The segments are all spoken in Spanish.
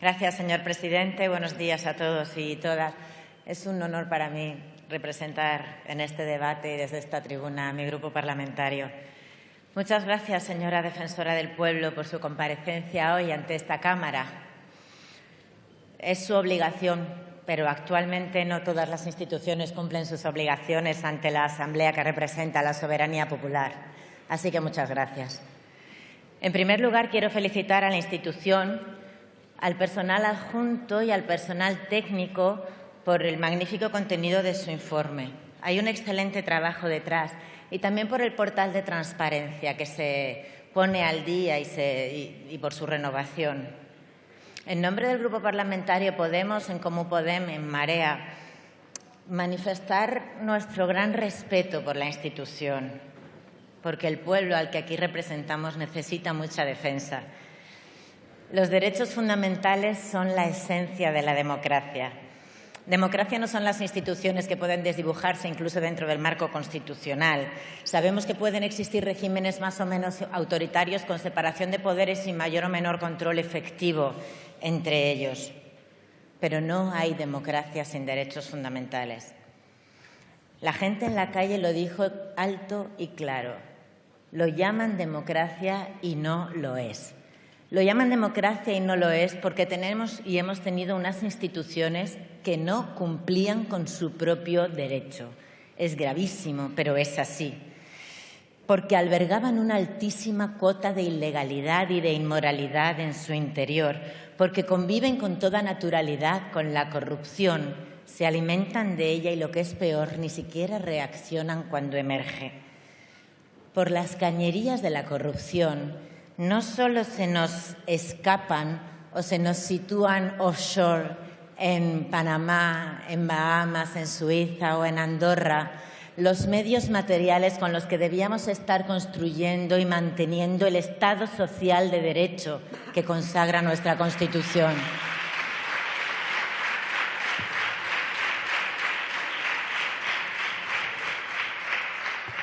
Gracias, señor presidente. Buenos días a todos y todas. Es un honor para mí representar en este debate y desde esta tribuna a mi grupo parlamentario. Muchas gracias, señora defensora del pueblo, por su comparecencia hoy ante esta Cámara. Es su obligación, pero actualmente no todas las instituciones cumplen sus obligaciones ante la Asamblea que representa la soberanía popular. Así que muchas gracias. En primer lugar, quiero felicitar a la institución, al personal adjunto y al personal técnico por el magnífico contenido de su informe. Hay un excelente trabajo detrás y también por el portal de transparencia que se pone al día y por su renovación. En nombre del Grupo Parlamentario Podemos, en Comú Podem, en Marea, manifestar nuestro gran respeto por la institución, porque el pueblo al que aquí representamos necesita mucha defensa. Los derechos fundamentales son la esencia de la democracia. Democracia no son las instituciones que pueden desdibujarse incluso dentro del marco constitucional. Sabemos que pueden existir regímenes más o menos autoritarios con separación de poderes y mayor o menor control efectivo entre ellos. Pero no hay democracia sin derechos fundamentales. La gente en la calle lo dijo alto y claro. Lo llaman democracia y no lo es. Lo llaman democracia y no lo es porque tenemos y hemos tenido unas instituciones que no cumplían con su propio derecho. Es gravísimo, pero es así. Porque albergaban una altísima cuota de ilegalidad y de inmoralidad en su interior, porque conviven con toda naturalidad con la corrupción, se alimentan de ella y, lo que es peor, ni siquiera reaccionan cuando emerge. Por las cañerías de la corrupción, no solo se nos escapan o se nos sitúan offshore en Panamá, en Bahamas, en Suiza o en Andorra los medios materiales con los que debíamos estar construyendo y manteniendo el Estado social de derecho que consagra nuestra Constitución.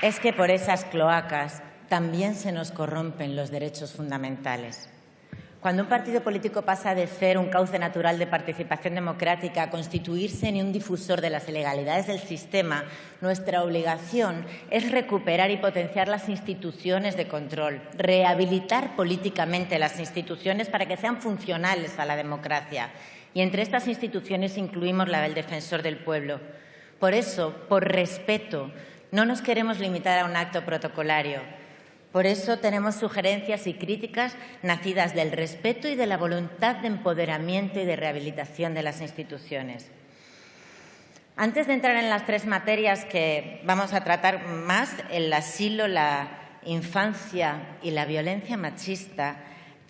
Es que por esas cloacas también se nos corrompen los derechos fundamentales. Cuando un partido político pasa de ser un cauce natural de participación democrática a constituirse en un difusor de las ilegalidades del sistema, nuestra obligación es recuperar y potenciar las instituciones de control, rehabilitar políticamente las instituciones para que sean funcionales a la democracia. Y entre estas instituciones incluimos la del Defensor del Pueblo. Por eso, por respeto, no nos queremos limitar a un acto protocolario. Por eso tenemos sugerencias y críticas nacidas del respeto y de la voluntad de empoderamiento y de rehabilitación de las instituciones. Antes de entrar en las tres materias que vamos a tratar más, el asilo, la infancia y la violencia machista,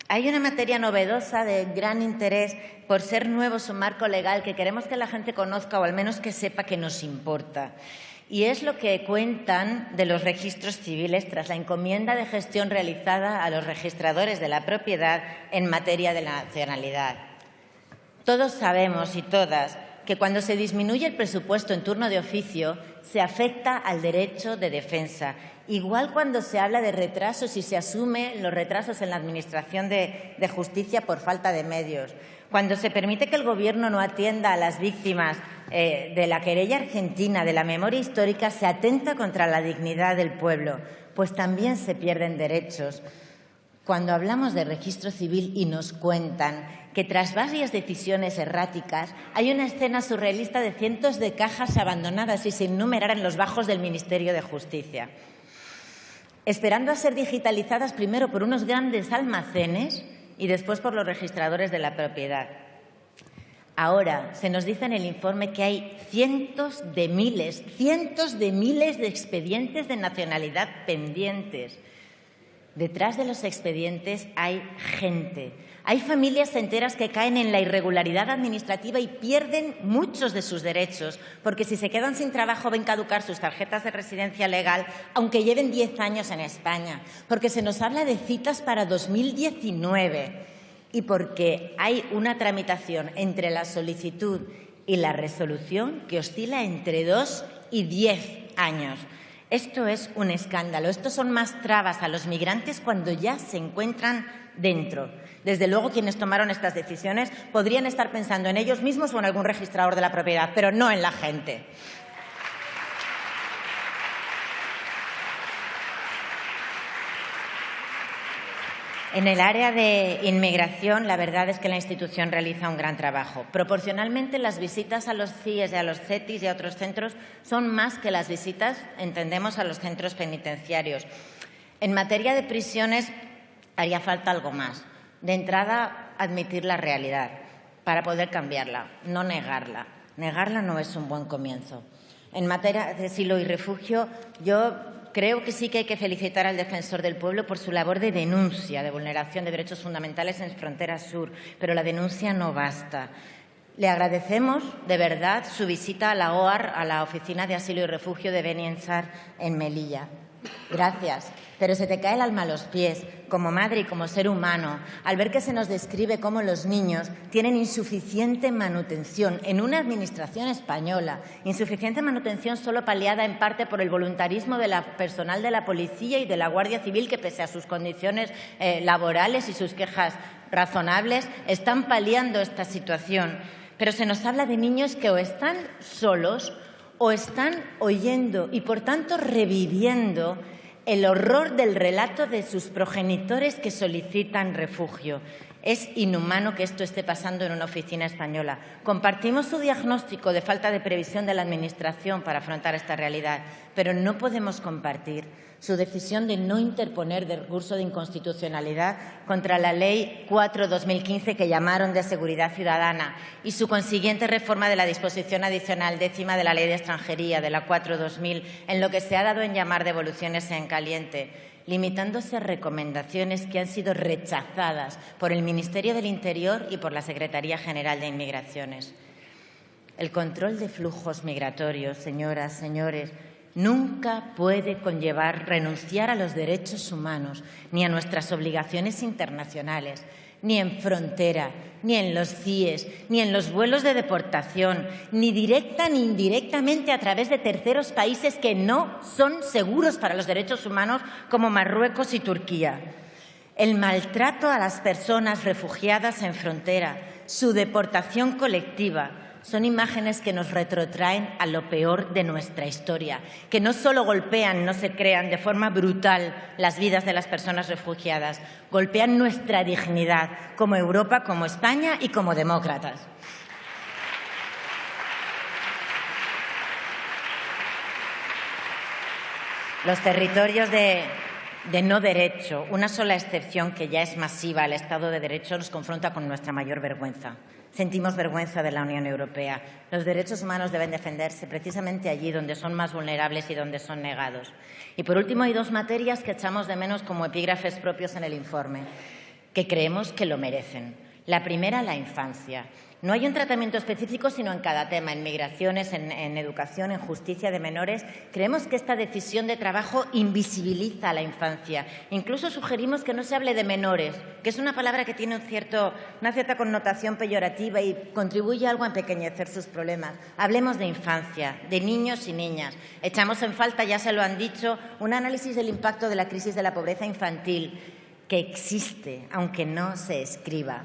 hay una materia novedosa de gran interés por ser nuevo su marco legal que queremos que la gente conozca o al menos que sepa que nos importa. Y es lo que cuentan de los registros civiles tras la encomienda de gestión realizada a los registradores de la propiedad en materia de nacionalidad. Todos sabemos y todas que cuando se disminuye el presupuesto en turno de oficio se afecta al derecho de defensa. Igual cuando se habla de retrasos y se asume los retrasos en la Administración de Justicia por falta de medios. Cuando se permite que el Gobierno no atienda a las víctimas de la querella argentina, de la memoria histórica, se atenta contra la dignidad del pueblo, pues también se pierden derechos. Cuando hablamos de registro civil y nos cuentan que tras varias decisiones erráticas hay una escena surrealista de cientos de cajas abandonadas y sin numerar en los bajos del Ministerio de Justicia, esperando a ser digitalizadas primero por unos grandes almacenes y después por los registradores de la propiedad. Ahora se nos dice en el informe que hay cientos de miles de expedientes de nacionalidad pendientes. Detrás de los expedientes hay gente. Hay familias enteras que caen en la irregularidad administrativa y pierden muchos de sus derechos, porque si se quedan sin trabajo ven caducar sus tarjetas de residencia legal, aunque lleven 10 años en España, porque se nos habla de citas para 2019 y porque hay una tramitación entre la solicitud y la resolución que oscila entre 2 y 10 años. Esto es un escándalo. Estos son más trabas a los migrantes cuando ya se encuentran dentro. Desde luego, quienes tomaron estas decisiones podrían estar pensando en ellos mismos o en algún registrador de la propiedad, pero no en la gente. En el área de inmigración, la verdad es que la institución realiza un gran trabajo. Proporcionalmente, las visitas a los CIES y a los CETIs y a otros centros son más que las visitas, entendemos, a los centros penitenciarios. En materia de prisiones, haría falta algo más. De entrada, admitir la realidad para poder cambiarla, no negarla. Negarla no es un buen comienzo. En materia de asilo y refugio, yo creo que sí que hay que felicitar al Defensor del Pueblo por su labor de denuncia de vulneración de derechos fundamentales en frontera sur, pero la denuncia no basta. Le agradecemos de verdad su visita a la OAR, a la Oficina de Asilo y Refugio de Beni Ensar en Melilla. Gracias, pero se te cae el alma a los pies, como madre y como ser humano, al ver que se nos describe cómo los niños tienen insuficiente manutención en una administración española, insuficiente manutención solo paliada en parte por el voluntarismo del personal de la policía y de la Guardia Civil, que pese a sus condiciones laborales y sus quejas razonables, están paliando esta situación. Pero se nos habla de niños que o están solos o están oyendo y, por tanto, reviviendo el horror del relato de sus progenitores que solicitan refugio. Es inhumano que esto esté pasando en una oficina española. Compartimos su diagnóstico de falta de previsión de la Administración para afrontar esta realidad, pero no podemos compartir su decisión de no interponer recurso de inconstitucionalidad contra la Ley 4/2015 que llamaron de seguridad ciudadana y su consiguiente reforma de la disposición adicional 10ª de la Ley de Extranjería de la 4/2000 en lo que se ha dado en llamar devoluciones en caliente, limitándose a recomendaciones que han sido rechazadas por el Ministerio del Interior y por la Secretaría General de Inmigraciones. El control de flujos migratorios, señoras, señores, nunca puede conllevar renunciar a los derechos humanos ni a nuestras obligaciones internacionales, ni en frontera, ni en los CIES, ni en los vuelos de deportación, ni directa ni indirectamente a través de terceros países que no son seguros para los derechos humanos, como Marruecos y Turquía. El maltrato a las personas refugiadas en frontera, su deportación colectiva, son imágenes que nos retrotraen a lo peor de nuestra historia, que no solo golpean, no se crean de forma brutal las vidas de las personas refugiadas, golpean nuestra dignidad como Europa, como España y como demócratas. Los territorios de no derecho, una sola excepción que ya es masiva al Estado de Derecho, nos confronta con nuestra mayor vergüenza. Sentimos vergüenza de la Unión Europea. Los derechos humanos deben defenderse precisamente allí donde son más vulnerables y donde son negados. Y, por último, hay dos materias que echamos de menos como epígrafes propios en el informe, que creemos que lo merecen. La primera, la infancia. No hay un tratamiento específico, sino en cada tema, en migraciones, en educación, en justicia de menores. Creemos que esta decisión de trabajo invisibiliza a la infancia. Incluso sugerimos que no se hable de menores, que es una palabra que tiene una cierta connotación peyorativa y contribuye algo a empequeñecer sus problemas. Hablemos de infancia, de niños y niñas. Echamos en falta, ya se lo han dicho, un análisis del impacto de la crisis de la pobreza infantil, que existe, aunque no se escriba.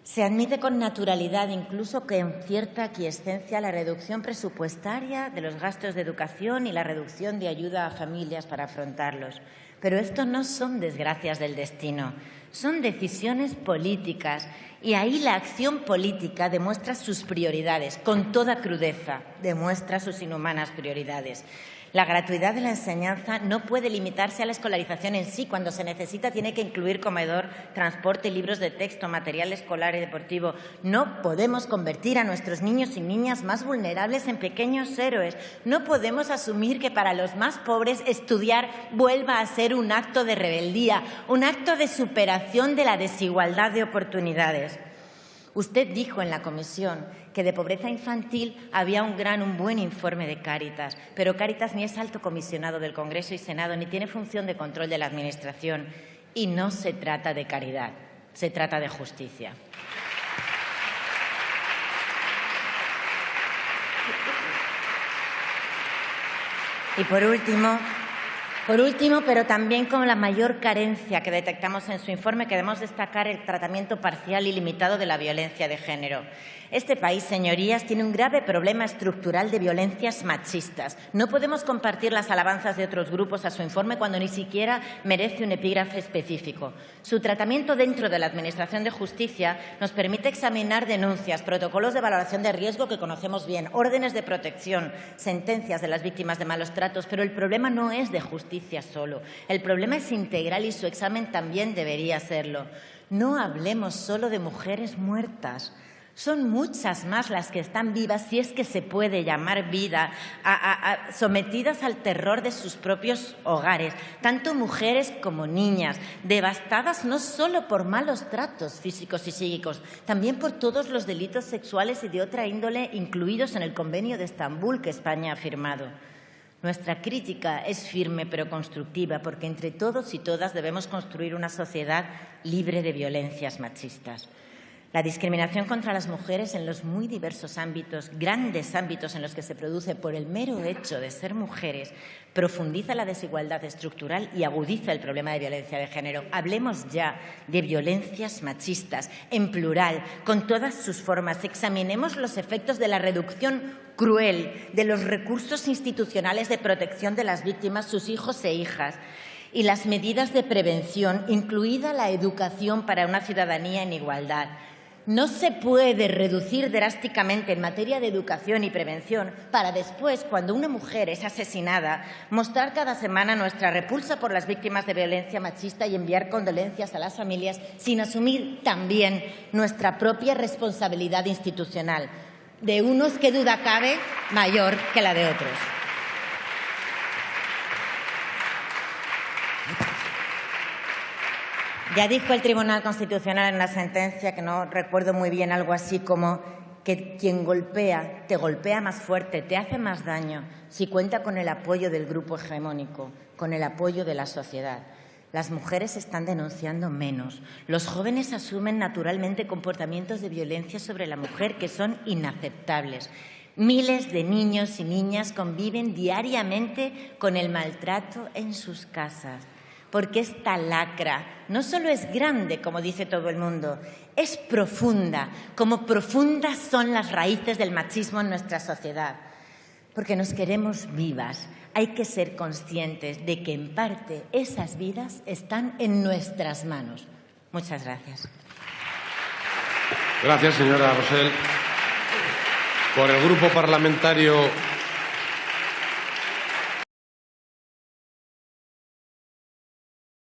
Se admite con naturalidad, incluso con cierta aquiescencia, la reducción presupuestaria de los gastos de educación y la reducción de ayuda a familias para afrontarlos. Pero esto no son desgracias del destino, son decisiones políticas y ahí la acción política demuestra sus prioridades, con toda crudeza, demuestra sus inhumanas prioridades. La gratuidad de la enseñanza no puede limitarse a la escolarización en sí. Cuando se necesita, tiene que incluir comedor, transporte, libros de texto, material escolar y deportivo. No podemos convertir a nuestros niños y niñas más vulnerables en pequeños héroes. No podemos asumir que para los más pobres estudiar vuelva a ser un acto de rebeldía, un acto de superación de la desigualdad de oportunidades. Usted dijo en la comisión que de pobreza infantil había un buen informe de Cáritas, pero Cáritas ni es alto comisionado del Congreso y Senado ni tiene función de control de la Administración. Y no se trata de caridad, se trata de justicia. Y por último, pero también con la mayor carencia que detectamos en su informe, queremos destacar el tratamiento parcial y limitado de la violencia de género. Este país, señorías, tiene un grave problema estructural de violencias machistas. No podemos compartir las alabanzas de otros grupos a su informe cuando ni siquiera merece un epígrafe específico. Su tratamiento dentro de la Administración de Justicia nos permite examinar denuncias, protocolos de valoración de riesgo que conocemos bien, órdenes de protección, sentencias de las víctimas de malos tratos, pero el problema no es de justicia solo. El problema es integral y su examen también debería serlo. No hablemos solo de mujeres muertas. Son muchas más las que están vivas, si es que se puede llamar vida, sometidas al terror de sus propios hogares, tanto mujeres como niñas, devastadas no solo por malos tratos físicos y psíquicos, también por todos los delitos sexuales y de otra índole incluidos en el Convenio de Estambul que España ha firmado. Nuestra crítica es firme pero constructiva, porque entre todos y todas debemos construir una sociedad libre de violencias machistas. La discriminación contra las mujeres en los muy diversos ámbitos, grandes ámbitos en los que se produce por el mero hecho de ser mujeres, profundiza la desigualdad estructural y agudiza el problema de violencia de género. Hablemos ya de violencias machistas, en plural, con todas sus formas. Examinemos los efectos de la reducción cruel de los recursos institucionales de protección de las víctimas, sus hijos e hijas, y las medidas de prevención, incluida la educación para una ciudadanía en igualdad. No se puede reducir drásticamente en materia de educación y prevención para después, cuando una mujer es asesinada, mostrar cada semana nuestra repulsa por las víctimas de violencia machista y enviar condolencias a las familias sin asumir también nuestra propia responsabilidad institucional, de unos, qué duda cabe, mayor que la de otros. Ya dijo el Tribunal Constitucional en la sentencia, que no recuerdo muy bien, algo así como que quien golpea, te golpea más fuerte, te hace más daño si cuenta con el apoyo del grupo hegemónico, con el apoyo de la sociedad. Las mujeres están denunciando menos. Los jóvenes asumen naturalmente comportamientos de violencia sobre la mujer que son inaceptables. Miles de niños y niñas conviven diariamente con el maltrato en sus casas. Porque esta lacra no solo es grande, como dice todo el mundo, es profunda, como profundas son las raíces del machismo en nuestra sociedad. Porque nos queremos vivas. Hay que ser conscientes de que, en parte, esas vidas están en nuestras manos. Muchas gracias. Gracias, señora Rosell. Por el Grupo Parlamentario